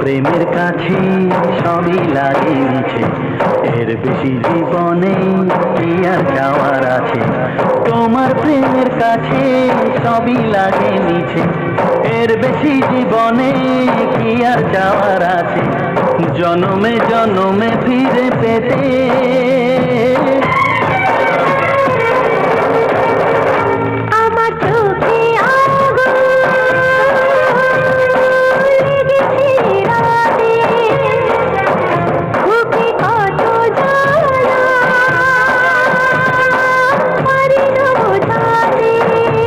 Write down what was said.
প্রেমের কাছে সবই লাগে মিছে, এর বেশি জীবনে কি আর যাওয়ার আছে। তোমার প্রেমের কাছে সবই লাগে মিছে, এর বেশি জীবনে কি আর যাওয়ার আছে। জনমে জনমে ফিরে পেতে